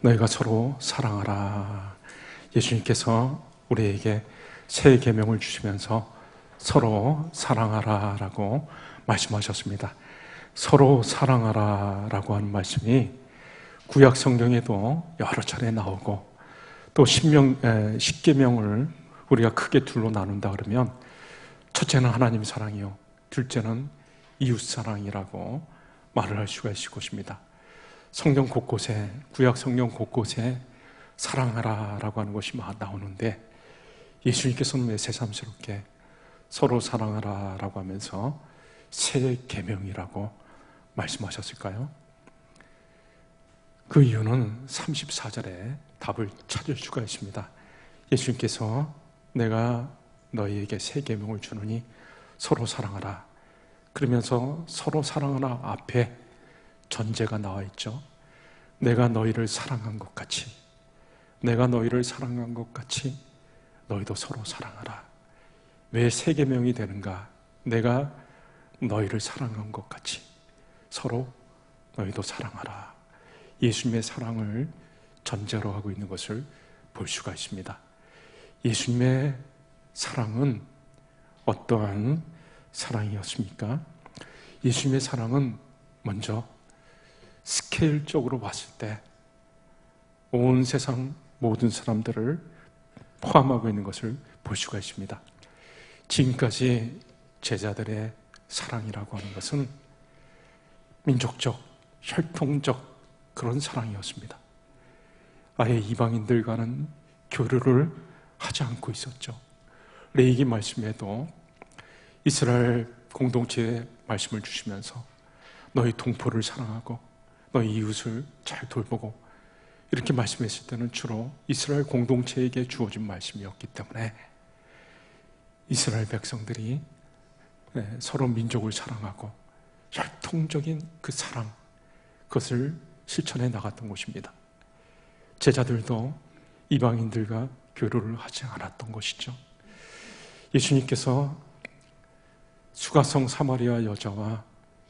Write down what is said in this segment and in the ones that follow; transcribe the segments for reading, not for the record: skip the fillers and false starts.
너희가 서로 사랑하라. 예수님께서 우리에게 새 계명을 주시면서 서로 사랑하라 라고 말씀하셨습니다. 서로 사랑하라 라고 하는 말씀이 구약 성경에도 여러 차례 나오고, 또 십계명을 우리가 크게 둘로 나눈다 그러면 첫째는 하나님 사랑이요, 둘째는 이웃 사랑이라고 말을 할 수가 있을 것입니다. 성경 곳곳에, 구약 성경 곳곳에 사랑하라 라고 하는 것이 나오는데, 예수님께서는 왜 새삼스럽게 서로 사랑하라 라고 하면서 새 계명이라고 말씀하셨을까요? 그 이유는 34절에 답을 찾을 수가 있습니다. 예수님께서 내가 너희에게 새 계명을 주노니 서로 사랑하라, 그러면서 서로 사랑하라 앞에 전제가 나와 있죠. 내가 너희를 사랑한 것 같이, 내가 너희를 사랑한 것 같이 너희도 서로 사랑하라. 왜 새 계명이 되는가? 내가 너희를 사랑한 것 같이 서로 너희도 사랑하라. 예수님의 사랑을 전제로 하고 있는 것을 볼 수가 있습니다. 예수님의 사랑은 어떠한 사랑이었습니까? 예수님의 사랑은 먼저 스케일적으로 봤을 때 온 세상 모든 사람들을 포함하고 있는 것을 볼 수가 있습니다. 지금까지 제자들의 사랑이라고 하는 것은 민족적, 혈통적 그런 사랑이었습니다. 아예 이방인들과는 교류를 하지 않고 있었죠. 레위기 말씀에도 이스라엘 공동체에 말씀을 주시면서 너희 동포를 사랑하고 너희 이웃을 잘 돌보고, 이렇게 말씀했을 때는 주로 이스라엘 공동체에게 주어진 말씀이었기 때문에 이스라엘 백성들이 서로 민족을 사랑하고 혈통적인 그 사랑, 그것을 실천해 나갔던 것입니다. 제자들도 이방인들과 교류를 하지 않았던 것이죠. 예수님께서 수가성 사마리아 여자와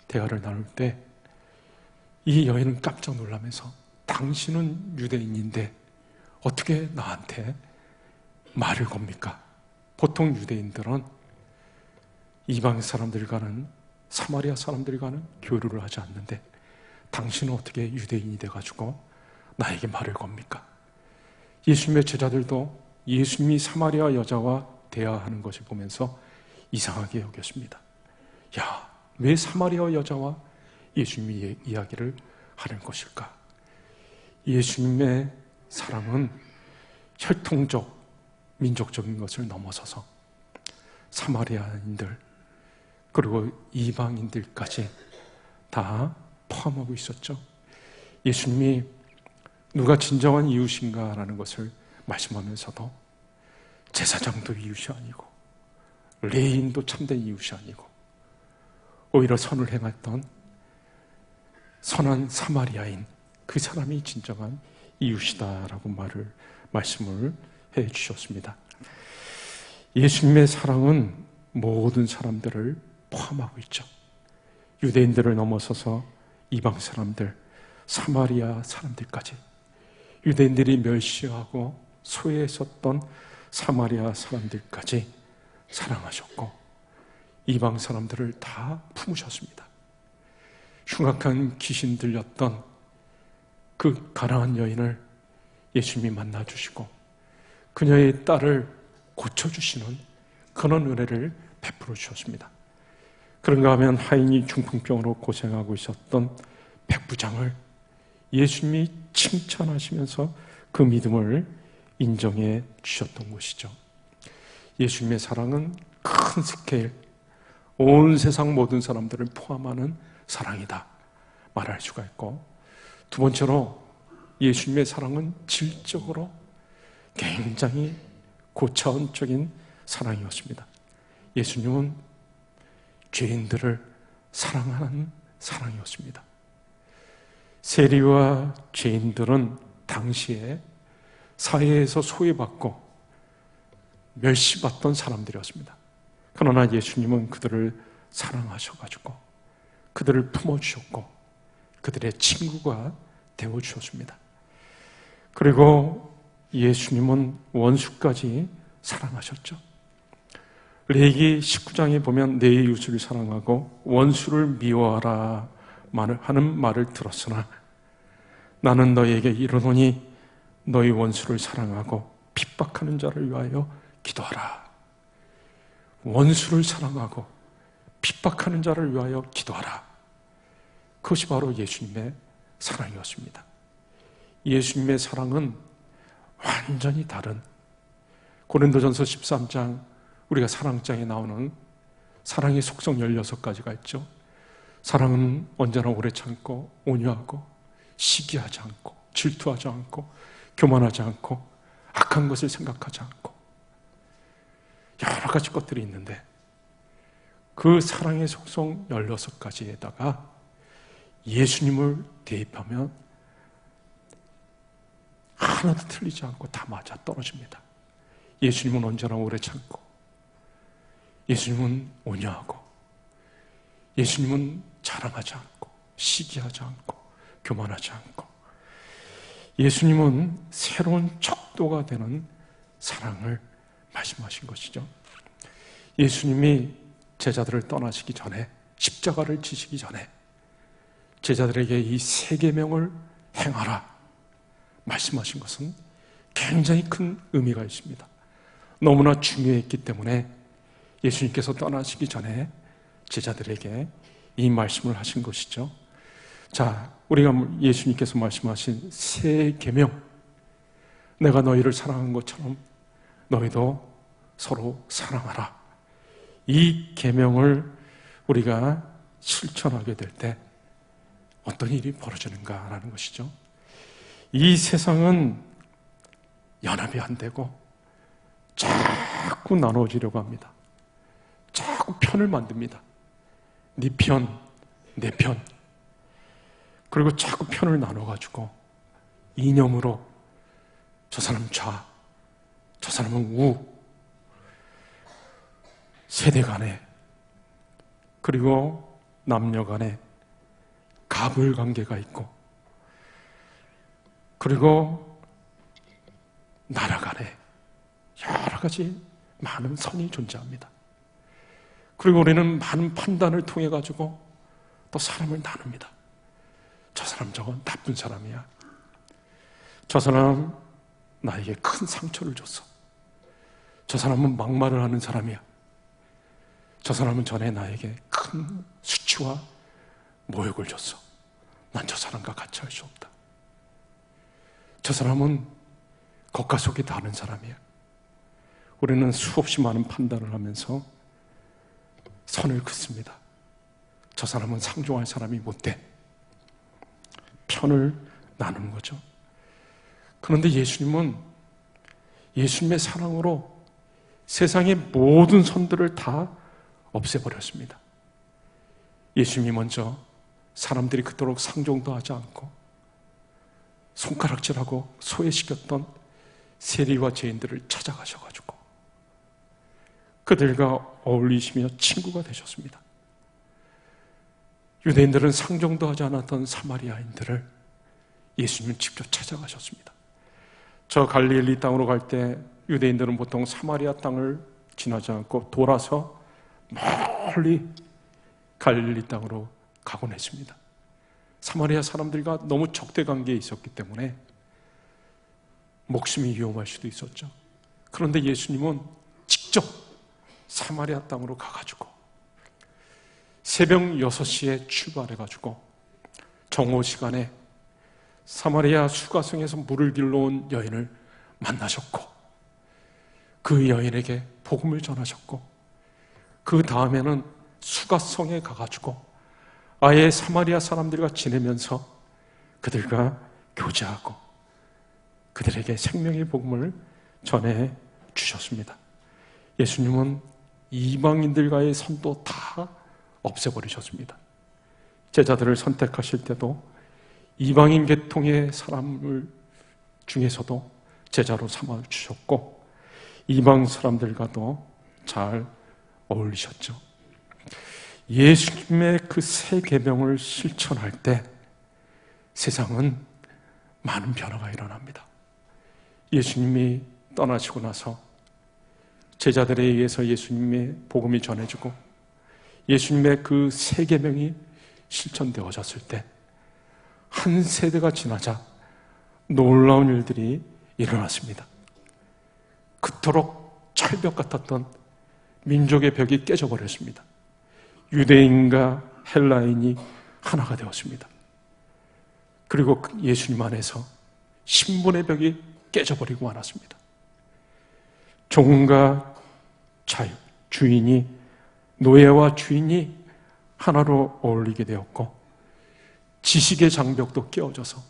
대화를 나눌 때 이 여인은 깜짝 놀라면서 당신은 유대인인데 어떻게 나한테 말을 겁니까? 보통 유대인들은 이방 사람들과는, 사마리아 사람들과는 교류를 하지 않는데 당신은 어떻게 유대인이 돼가지고 나에게 말을 겁니까? 예수님의 제자들도 예수님이 사마리아 여자와 대화하는 것을 보면서 이상하게 여겼습니다. 야, 왜 사마리아 여자와 예수님이 이야기를 하는 것일까? 예수님의 사랑은 혈통적, 민족적인 것을 넘어서서 사마리아인들 그리고 이방인들까지 다 포함하고 있었죠. 예수님이 누가 진정한 이웃인가라는 것을 말씀하면서도 제사장도 이웃이 아니고 레위인도 참된 이웃이 아니고 오히려 선을 행했던 선한 사마리아인, 그 사람이 진정한 이웃이다라고 말씀을 해 주셨습니다. 예수님의 사랑은 모든 사람들을 포함하고 있죠. 유대인들을 넘어서서 이방 사람들, 사마리아 사람들까지, 유대인들이 멸시하고 소외했었던 사마리아 사람들까지 사랑하셨고 이방 사람들을 다 품으셨습니다. 흉악한 귀신 들렸던 그 가난한 여인을 예수님이 만나주시고 그녀의 딸을 고쳐주시는 그런 은혜를 베풀어 주셨습니다. 그런가 하면 하인이 중풍병으로 고생하고 있었던 백부장을 예수님이 칭찬하시면서 그 믿음을 인정해 주셨던 것이죠. 예수님의 사랑은 큰 스케일, 온 세상 모든 사람들을 포함하는 사랑이다 말할 수가 있고, 두 번째로 예수님의 사랑은 질적으로 굉장히 고차원적인 사랑이었습니다. 예수님은 죄인들을 사랑하는 사랑이었습니다. 세리와 죄인들은 당시에 사회에서 소외받고 멸시받던 사람들이었습니다. 그러나 예수님은 그들을 사랑하셔가지고 그들을 품어주셨고 그들의 친구가 되어주셨습니다. 그리고 예수님은 원수까지 사랑하셨죠. 레위기 19장에 보면 내 이웃을 사랑하고 원수를 미워하라 하는 말을 들었으나 나는 너희에게 이르노니 너희 원수를 사랑하고 핍박하는 자를 위하여 기도하라. 원수를 사랑하고 핍박하는 자를 위하여 기도하라. 그것이 바로 예수님의 사랑이었습니다. 예수님의 사랑은 완전히 다른, 고린도전서 13장 우리가 사랑장에 나오는 사랑의 속성 16가지가 있죠. 사랑은 언제나 오래 참고 온유하고 시기하지 않고 질투하지 않고 교만하지 않고 악한 것을 생각하지 않고 여러 가지 것들이 있는데 그 사랑의 속성 16가지에다가 예수님을 대입하면 하나도 틀리지 않고 다 맞아 떨어집니다. 예수님은 언제나 오래 참고, 예수님은 온유하고, 예수님은 자랑하지 않고 시기하지 않고 교만하지 않고, 예수님은 새로운 척도가 되는 사랑을 말씀하신 것이죠. 예수님이 제자들을 떠나시기 전에, 십자가를 지시기 전에 제자들에게 이 세 계명을 행하라 말씀하신 것은 굉장히 큰 의미가 있습니다. 너무나 중요했기 때문에 예수님께서 떠나시기 전에 제자들에게 이 말씀을 하신 것이죠. 자, 우리가 예수님께서 말씀하신 세 계명, 내가 너희를 사랑한 것처럼 너희도 서로 사랑하라. 이 계명을 우리가 실천하게 될 때 어떤 일이 벌어지는가라는 것이죠. 이 세상은 연합이 안 되고 자꾸 나눠지려고 합니다. 자꾸 편을 만듭니다. 네 편, 내 편. 그리고 자꾸 편을 나눠가지고 이념으로 저 사람 좌, 저 사람은 우, 세대 간에, 그리고 남녀 간에 갑을 관계가 있고, 그리고 나라 간에 여러 가지 많은 선이 존재합니다. 그리고 우리는 많은 판단을 통해 가지고 또 사람을 나눕니다. 저 사람 저건 나쁜 사람이야. 저 사람 나에게 큰 상처를 줬어. 저 사람은 막말을 하는 사람이야. 저 사람은 전에 나에게 큰 수치와 모욕을 줬어. 난 저 사람과 같이 할 수 없다. 저 사람은 겉과 속이 다른 사람이야. 우리는 수없이 많은 판단을 하면서 선을 긋습니다. 저 사람은 상종할 사람이 못 돼. 편을 나누는 거죠. 그런데 예수님은 예수님의 사랑으로 세상의 모든 선들을 다 없애버렸습니다. 예수님이 먼저 사람들이 그토록 상종도 하지 않고 손가락질하고 소외시켰던 세리와 죄인들을 찾아가셔가지고 그들과 어울리시며 친구가 되셨습니다. 유대인들은 상종도 하지 않았던 사마리아인들을 예수님은 직접 찾아가셨습니다. 저 갈릴리 땅으로 갈 때 유대인들은 보통 사마리아 땅을 지나지 않고 돌아서 멀리 갈릴리 땅으로 가곤 했습니다. 사마리아 사람들과 너무 적대 관계에 있었기 때문에 목숨이 위험할 수도 있었죠. 그런데 예수님은 직접 사마리아 땅으로 가가지고 새벽 6시에 출발해가지고 정오 시간에 사마리아 수가성에서 물을 길러온 여인을 만나셨고 그 여인에게 복음을 전하셨고 그 다음에는 수가성에 가가지고 아예 사마리아 사람들과 지내면서 그들과 교제하고 그들에게 생명의 복음을 전해 주셨습니다. 예수님은 이방인들과의 선도 다 없애버리셨습니다. 제자들을 선택하실 때도 이방인 계통의 사람을 중에서도 제자로 삼아주셨고 이방 사람들과도 잘 어울리셨죠. 예수님의 그 세 계명을 실천할 때 세상은 많은 변화가 일어납니다. 예수님이 떠나시고 나서 제자들에 의해서 예수님의 복음이 전해지고 예수님의 그 세 계명이 실천되어졌을 때 한 세대가 지나자 놀라운 일들이 일어났습니다. 그토록 철벽 같았던 민족의 벽이 깨져버렸습니다. 유대인과 헬라인이 하나가 되었습니다. 그리고 예수님 안에서 신분의 벽이 깨져버리고 말았습니다. 종과 자유, 주인이, 노예와 주인이 하나로 어울리게 되었고 지식의 장벽도 깨어져서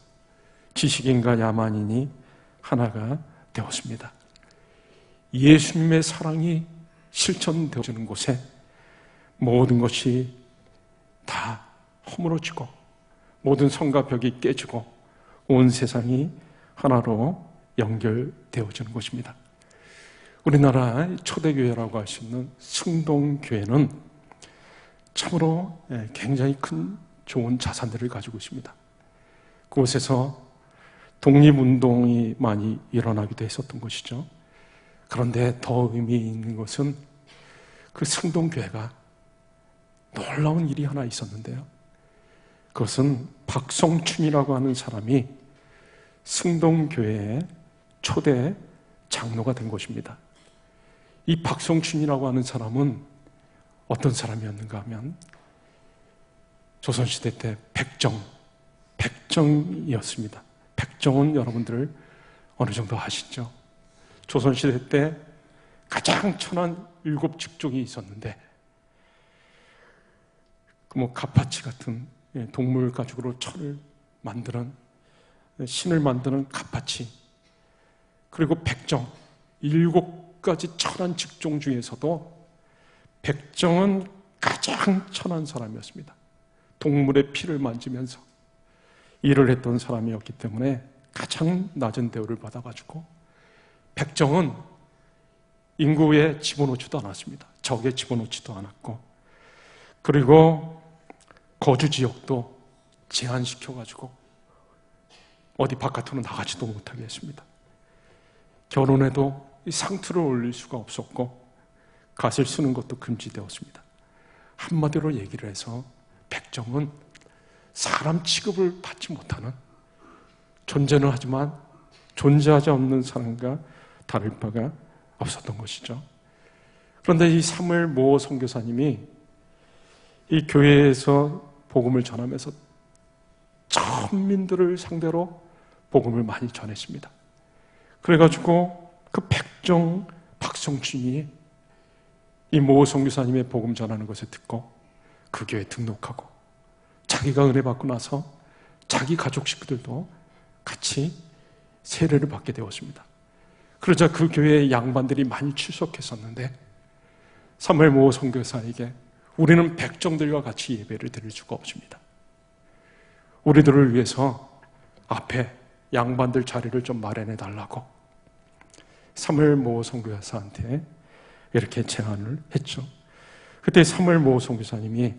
지식인과 야만인이 하나가 되었습니다. 예수님의 사랑이 실천되어지는 곳에 모든 것이 다 허물어지고 모든 성과 벽이 깨지고 온 세상이 하나로 연결되어지는 것입니다. 우리나라 초대교회라고 할 수 있는 승동교회는 참으로 굉장히 큰 좋은 자산들을 가지고 있습니다. 그곳에서 독립운동이 많이 일어나기도 했었던 것이죠. 그런데 더 의미 있는 것은 그 승동교회가 놀라운 일이 하나 있었는데요. 그것은 박성춘이라고 하는 사람이 승동교회의 초대 장로가 된 것입니다. 이 박성춘이라고 하는 사람은 어떤 사람이었는가 하면 조선시대 때 백정이었습니다. 백정은 여러분들 어느 정도 아시죠? 조선시대 때 가장 천한 7직종이 있었는데 가파치 같은 동물 가죽으로 철을 만드는 신을 만드는 가파치, 그리고 백정, 7가지 천한 직종 중에서도 백정은 가장 천한 사람이었습니다. 동물의 피를 만지면서 일을 했던 사람이었기 때문에 가장 낮은 대우를 받아가지고 백정은 인구에 집어넣지도 않았습니다. 적에 집어넣지도 않았고, 그리고 거주 지역도 제한시켜가지고 어디 바깥으로 나가지도 못하게 했습니다. 결혼해도 상투를 올릴 수가 없었고 갓을 쓰는 것도 금지되었습니다. 한마디로 얘기를 해서 백정은 사람 취급을 받지 못하는, 존재는 하지만 존재하지 않는 사람과 다를 바가 없었던 것이죠. 그런데 이 사무엘 모 선교사님이 이 교회에서 복음을 전하면서 천민들을 상대로 복음을 많이 전했습니다. 그래가지고 그 백정 박성춘이 이 모 선교사님의 복음 전하는 것을 듣고 그 교회에 등록하고 자기가 은혜 받고 나서 자기 가족 식구들도 같이 세례를 받게 되었습니다. 그러자 그 교회에 양반들이 많이 출석했었는데 사무엘 모 선교사에게 우리는 백정들과 같이 예배를 드릴 수가 없습니다. 우리들을 위해서 앞에 양반들 자리를 좀 마련해 달라고 사무엘 모 선교사한테 이렇게 제안을 했죠. 그때 사무엘 모 선교사님이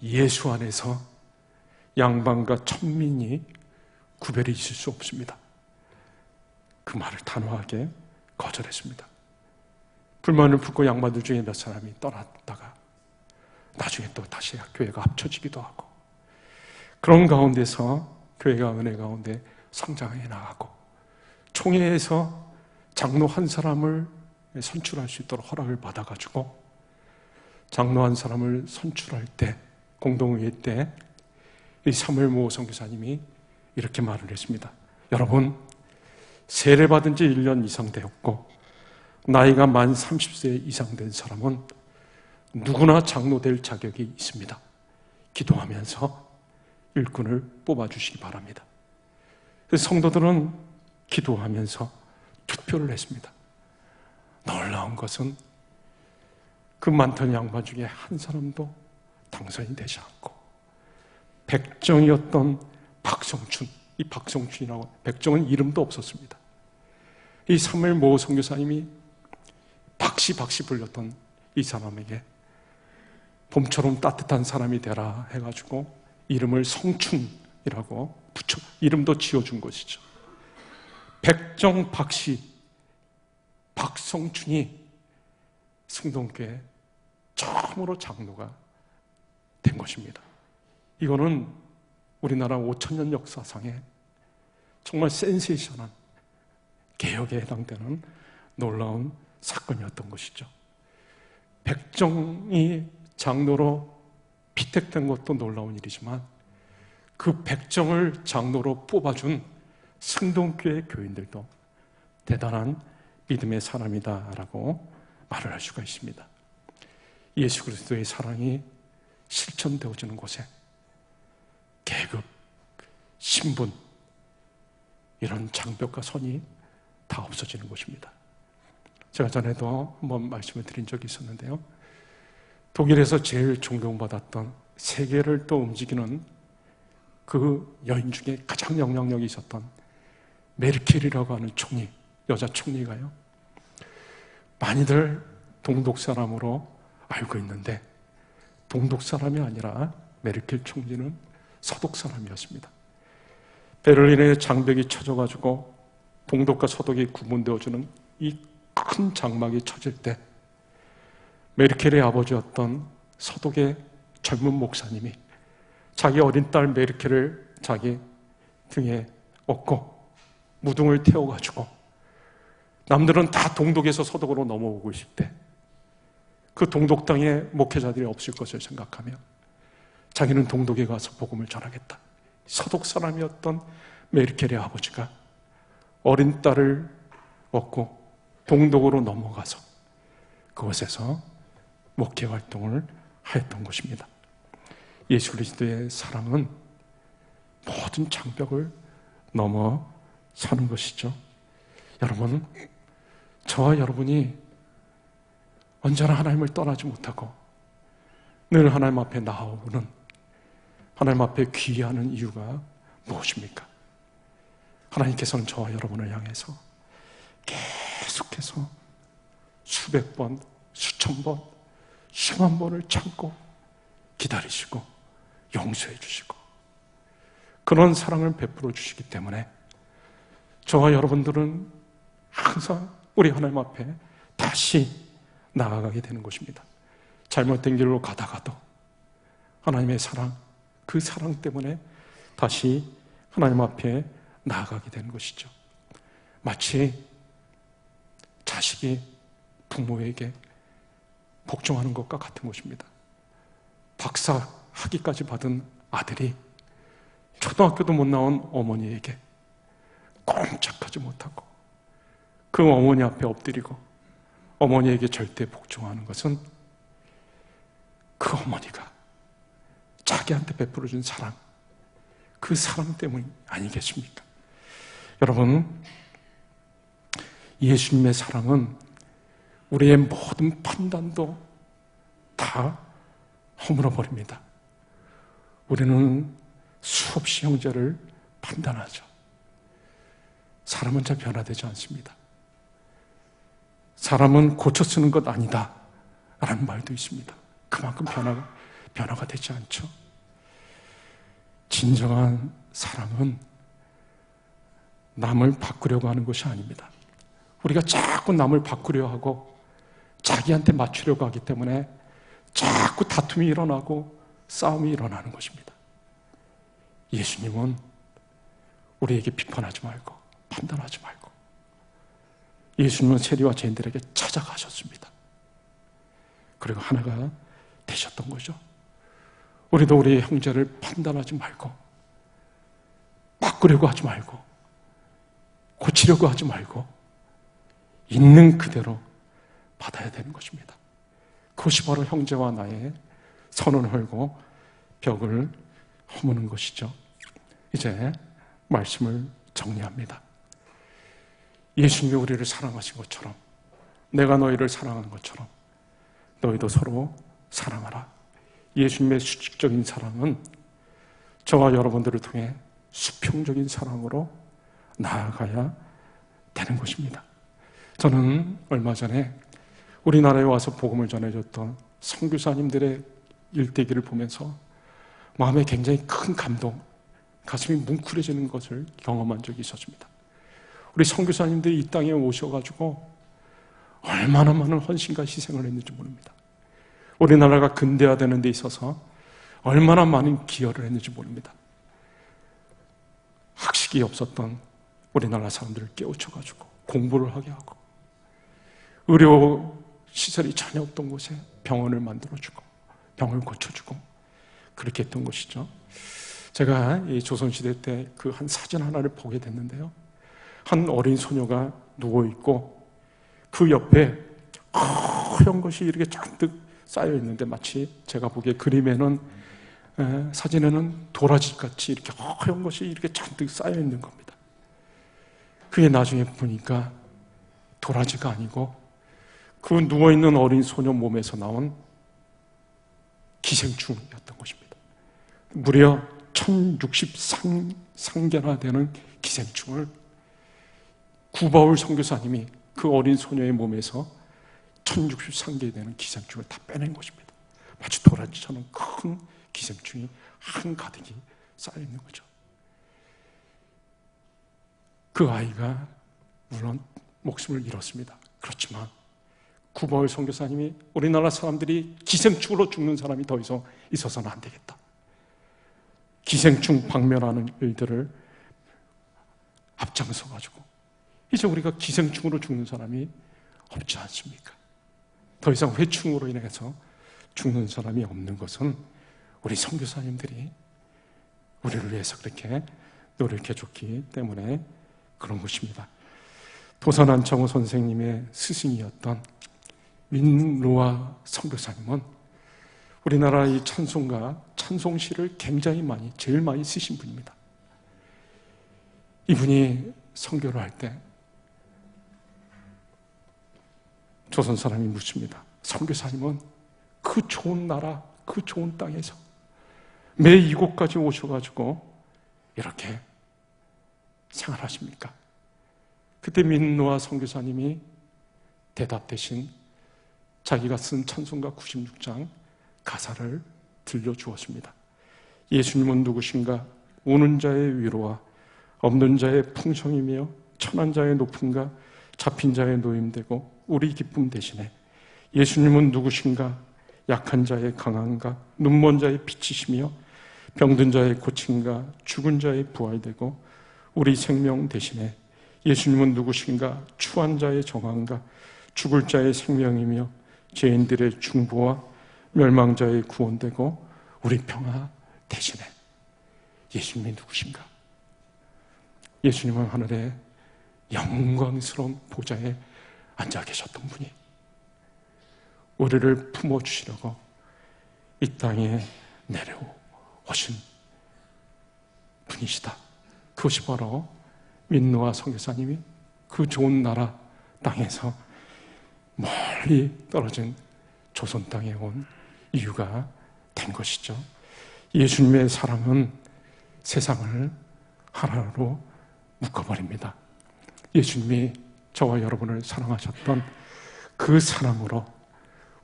예수 안에서 양반과 천민이 구별이 있을 수 없습니다. 그 말을 단호하게 거절했습니다. 불만을 품고 양반들 중에 몇 사람이 떠났다가 나중에 또 다시 교회가 합쳐지기도 하고, 그런 가운데서 교회가 은혜 가운데 성장해 나가고, 총회에서 장로 한 사람을 선출할 수 있도록 허락을 받아가지고 장로 한 사람을 선출할 때, 공동회의 때 이 사무엘 모 선교사님이 이렇게 말을 했습니다. 여러분, 세례받은 지 1년 이상 되었고 나이가 만 30세 이상 된 사람은 누구나 장로 될 자격이 있습니다. 기도하면서 일꾼을 뽑아주시기 바랍니다. 그래서 성도들은 기도하면서 투표를 했습니다. 놀라운 것은 그 많던 양반 중에 한 사람도 당선이 되지 않고 백정이었던 박성춘, 이 박성춘이라고, 백정은 이름도 없었습니다. 이 사무엘 모 선교사님이 박씨 불렸던 이 사람에게 봄처럼 따뜻한 사람이 되라 해가지고 이름을 성춘이라고 붙여 이름도 지어준 것이죠. 백정 박씨, 박성춘이 승동교회 처음으로 장로가 된 것입니다. 이거는 우리나라 5천년 역사상에 정말 센세이션한 개혁에 해당되는 놀라운 사건이었던 것이죠. 백정이 장로로 피택된 것도 놀라운 일이지만 그 백정을 장로로 뽑아준 승동교회 교인들도 대단한 믿음의 사람이다라고 말을 할 수가 있습니다. 예수 그리스도의 사랑이 실천되어지는 곳에 계급, 신분, 이런 장벽과 선이 다 없어지는 것입니다. 제가 전에도 한번 말씀을 드린 적이 있었는데요. 독일에서 제일 존경받았던 세계를 또 움직이는 그 여인 중에 가장 영향력이 있었던 메르켈이라고 하는 총리, 여자 총리가요, 많이들 동독 사람으로 알고 있는데 동독 사람이 아니라 메르켈 총리는 서독 사람이었습니다. 베를린의 장벽이 쳐져가지고 동독과 서독이 구분되어주는 이 큰 장막이 쳐질 때 메르켈의 아버지였던 서독의 젊은 목사님이 자기 어린 딸 메르켈을 자기 등에 업고 무등을 태워가지고 남들은 다 동독에서 서독으로 넘어오고 있을 때 그 동독 땅에 목회자들이 없을 것을 생각하며 자기는 동독에 가서 복음을 전하겠다. 서독 사람이었던 메르켈의 아버지가 어린 딸을 얻고 동독으로 넘어가서 그곳에서 목회 활동을 하였던 것입니다. 예수 그리스도의 사랑은 모든 장벽을 넘어서는 것이죠. 여러분, 저와 여러분이 언제나 하나님을 떠나지 못하고 늘 하나님 앞에 나아오는, 하나님 앞에 귀의하는 이유가 무엇입니까? 하나님께서는 저와 여러분을 향해서 계속해서 수백 번, 수천 번, 수만 번을 참고 기다리시고 용서해 주시고 그런 사랑을 베풀어 주시기 때문에 저와 여러분들은 항상 우리 하나님 앞에 다시 나아가게 되는 것입니다. 잘못된 길로 가다가도 하나님의 사랑, 그 사랑 때문에 다시 하나님 앞에 나아가게 되는 것이죠. 마치 자식이 부모에게 복종하는 것과 같은 것입니다. 박사 학위까지 받은 아들이 초등학교도 못 나온 어머니에게 꼼짝하지 못하고 그 어머니 앞에 엎드리고 어머니에게 절대 복종하는 것은 그 어머니가 자기한테 베풀어준 사랑, 그 사랑 때문 아니겠습니까? 여러분, 예수님의 사랑은 우리의 모든 판단도 다 허물어 버립니다. 우리는 수없이 형제를 판단하죠. 사람은 잘 변화되지 않습니다. 사람은 고쳐 쓰는 것 아니다 라는 말도 있습니다. 그만큼 변화가 되지 않죠. 진정한 사랑은 남을 바꾸려고 하는 것이 아닙니다. 우리가 자꾸 남을 바꾸려 하고 자기한테 맞추려고 하기 때문에 자꾸 다툼이 일어나고 싸움이 일어나는 것입니다. 예수님은 우리에게 비판하지 말고 판단하지 말고 예수님은 세리와 죄인들에게 찾아가셨습니다. 그리고 하나가 되셨던 거죠. 우리도 우리의 형제를 판단하지 말고 바꾸려고 하지 말고 고치려고 하지 말고 있는 그대로 받아야 되는 것입니다. 그것이 바로 형제와 나의 선을 헐고 벽을 허무는 것이죠. 이제 말씀을 정리합니다. 예수님이 우리를 사랑하신 것처럼 내가 너희를 사랑하는 것처럼 너희도 서로 사랑하라. 예수님의 수직적인 사랑은 저와 여러분들을 통해 수평적인 사랑으로 나아가야 되는 것입니다. 저는 얼마 전에 우리나라에 와서 복음을 전해줬던 선교사님들의 일대기를 보면서 마음에 굉장히 큰 감동, 가슴이 뭉클해지는 것을 경험한 적이 있었습니다. 우리 선교사님들이 이 땅에 오셔가지고 얼마나 많은 헌신과 희생을 했는지 모릅니다. 우리나라가 근대화되는 데 있어서 얼마나 많은 기여를 했는지 모릅니다. 학식이 없었던 우리나라 사람들을 깨우쳐가지고 공부를 하게 하고, 의료 시설이 전혀 없던 곳에 병원을 만들어주고 병을 고쳐주고 그렇게 했던 것이죠. 제가 이 조선시대 때 그 한 사진 하나를 보게 됐는데요, 한 어린 소녀가 누워있고 그 옆에 허연 것이 이렇게 잔뜩 쌓여있는데, 마치 제가 보기에 그림에는, 사진에는 도라지같이 이렇게 허연 것이 이렇게 잔뜩 쌓여있는 겁니다. 그게 나중에 보니까 도라지가 아니고 그 누워있는 어린 소녀 몸에서 나온 기생충이었던 것입니다. 무려 1063개나 되는 기생충을 구바울 선교사님이 그 어린 소녀의 몸에서 1063개 되는 기생충을 다 빼낸 것입니다. 마치 도라지처럼 큰 기생충이 한가득이 쌓여있는 거죠. 그 아이가 물론 목숨을 잃었습니다. 그렇지만 구바울 선교사님이 우리나라 사람들이 기생충으로 죽는 사람이 더 이상 있어서는 안 되겠다, 기생충 박멸하는 일들을 앞장서가지고 이제 우리가 기생충으로 죽는 사람이 없지 않습니까? 더 이상 회충으로 인해서 죽는 사람이 없는 것은 우리 선교사님들이 우리를 위해서 그렇게 노력해 줬기 때문에 그런 것입니다. 도산안창호 선생님의 스승이었던 민노아 선교사님은 우리나라 이 찬송가, 찬송시를 굉장히 제일 많이 쓰신 분입니다. 이분이 선교를 할 때 조선 사람이 묻습니다. 선교사님은 그 좋은 나라, 그 좋은 땅에서 매 이곳까지 오셔가지고 이렇게 생활하십니까? 그때 민노아 선교사님이 대답 대신 자기가 쓴 찬송가 96장 가사를 들려주었습니다. 예수님은 누구신가? 우는 자의 위로와 없는 자의 풍성이며 천한 자의 높음과 잡힌 자의 노임되고 우리 기쁨 대신에 예수님은 누구신가? 약한 자의 강함과 눈먼 자의 빛이시며 병든 자의 고침과 죽은 자의 부활되고 우리 생명 대신에 예수님은 누구신가? 추한 자의 정함과 죽을 자의 생명이며 죄인들의 중보와 멸망자의 구원되고 우리 평화 대신에 예수님이 누구신가? 예수님은 하늘의 영광스러운 보좌에 앉아 계셨던 분이 우리를 품어주시려고 이 땅에 내려오신 분이시다. 그것이 바로 민노아 선교사님이 그 좋은 나라 땅에서 멀리 떨어진 조선 땅에 온 이유가 된 것이죠. 예수님의 사랑은 세상을 하나로 묶어버립니다. 예수님이 저와 여러분을 사랑하셨던 그 사랑으로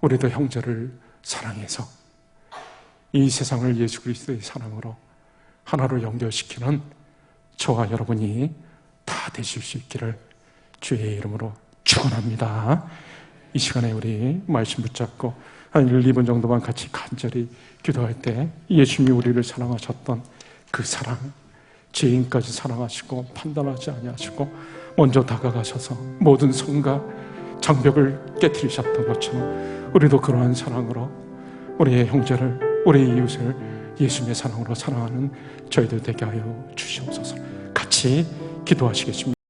우리도 형제를 사랑해서 이 세상을 예수 그리스도의 사랑으로 하나로 연결시키는 저와 여러분이 다 되실 수 있기를 주의 이름으로 축원합니다. 이 시간에 우리 말씀 붙잡고 한 1, 2분 정도만 같이 간절히 기도할 때 예수님이 우리를 사랑하셨던 그 사랑, 죄인까지 사랑하시고 판단하지 아니하시고 먼저 다가가셔서 모든 성과 장벽을 깨트리셨던 것처럼 우리도 그러한 사랑으로 우리의 형제를, 우리의 이웃을 예수님의 사랑으로 사랑하는 저희들 되게 하여 주시옵소서. 같이 기도하시겠습니다.